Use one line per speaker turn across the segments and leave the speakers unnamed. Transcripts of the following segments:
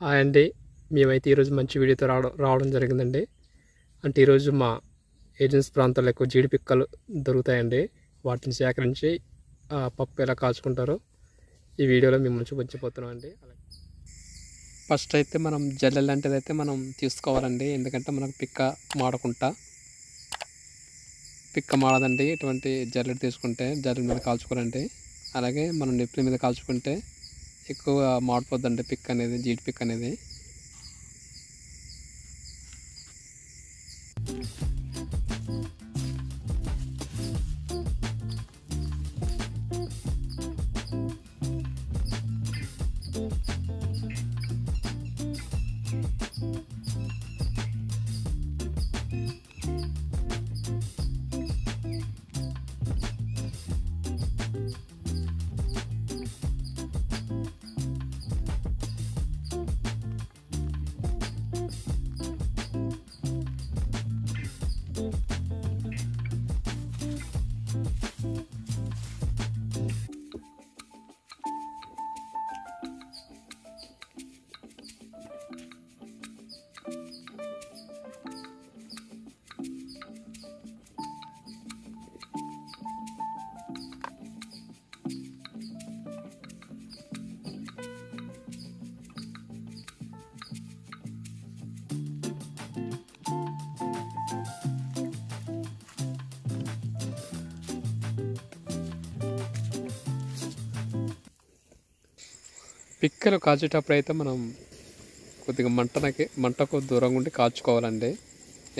Hi అండి. మేమైతే ఈరోజు మంచి వీడియోతో రావడం జరిగిందండి. అంటే ఈరోజు మా ఏజెన్సీ ప్రాంతాల్లో ఎక్కువ జీడి పిక్కలు దొరుకుతాయండి. వాటిని సేకరించి పప్పు ఎలా కాచుకుంటారో ఈ వీడియోలో మిమ్మల్ని చూపించబోతున్నాం అండి. ఫస్ట్ అయితే మనం జల్లె లాంటిది అయితే మనం తీసుకోవాలండి. ఎందుకంటే మనకు పిక్క మాడదండి. ఇటువంటి జల్లెడ తీసుకుంటే జల్లెడ మీద కాల్చుకోవాలండి. అలాగే మనం నిప్పుల మీద కాల్చుకుంటే ఎక్కువ మాడిపోద్దండి పిక్ అనేది, జీడి పిక్ అనేది. పిక్కలు కాల్చేటప్పుడు అయితే మనం కొద్దిగా మంటకు దూరంగా ఉండి కాల్చుకోవాలండి.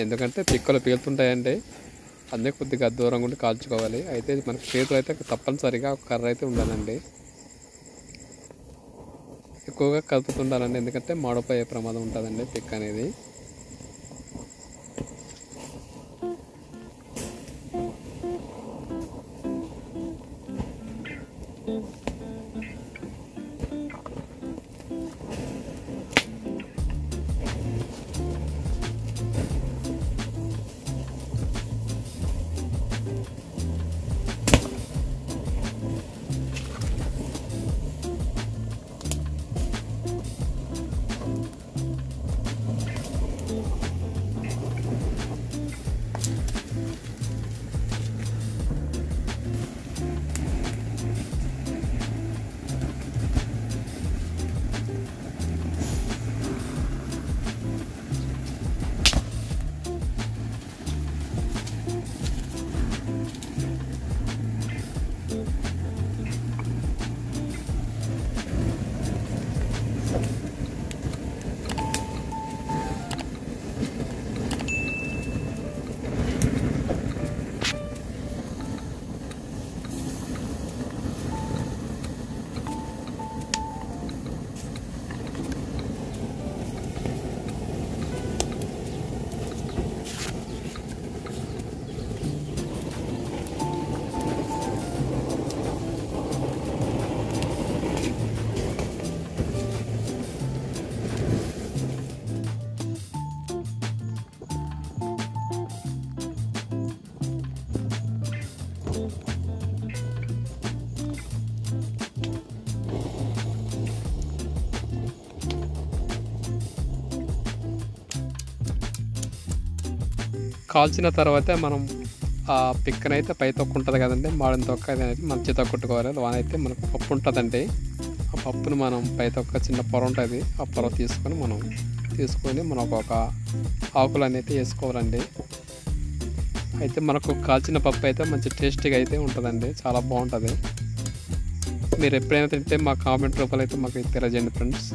ఎందుకంటే పిక్కలు పీలుతుంటాయండి, అందుకే కొద్దిగా దూరంగా ఉండి కాల్చుకోవాలి. అయితే మనకు చేతులు అయితే తప్పనిసరిగా ఒక కర్ర అయితే ఉండాలండి. ఎక్కువగా కలుపుతుండాలండి, ఎందుకంటే మాడిపోయే ప్రమాదం ఉంటుందండి పిక్ అనేది. కాల్చిన తర్వాత మనం ఆ పిక్కనైతే పై తొక్క ఉంటుంది కదండి, మాడిన తొక్క అనేది మంచి తొక్క కొట్టుకోవాలి. వానైతే మనకు పప్పు ఉంటుందండి. ఆ పప్పును మనం పై తొక్క చిన్న పొర ఉంటుంది, ఆ పొర తీసుకొని మనకు ఒక ఆకులు అనేది వేసుకోవాలండి. అయితే మనకు కాల్చిన పప్పు అయితే మంచి టేస్టీగా అయితే ఉంటుందండి, చాలా బాగుంటుంది. మీరు ఎప్పుడైనా తింటే మా కామెంట్ రూపాయలు అయితే మాకు తెలియజేయండి ఫ్రెండ్స్.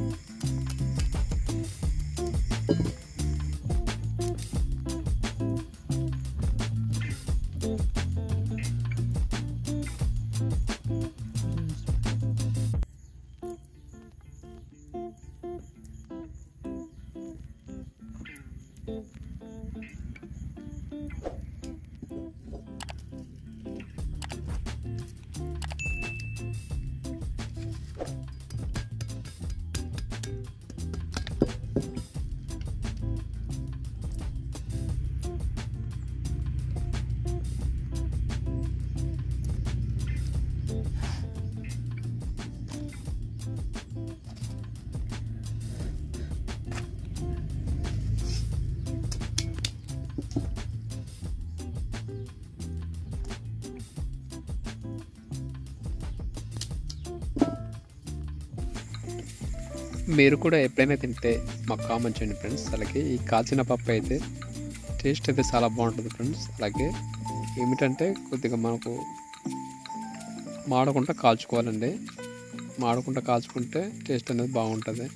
మీరు కూడా ఎప్పుడైనా తింటే మాకు కామెంట్ చేయండి ఫ్రెండ్స్. అలాగే ఈ కాల్చిన పప్పు అయితే టేస్ట్ అయితే చాలా బాగుంటుంది ఫ్రెండ్స్. అలాగే ఏమిటంటే కొద్దిగా మనకు మాడకుండా కాల్చుకోవాలండి. మాడకుండా కాల్చుకుంటే టేస్ట్ అనేది బాగుంటుంది.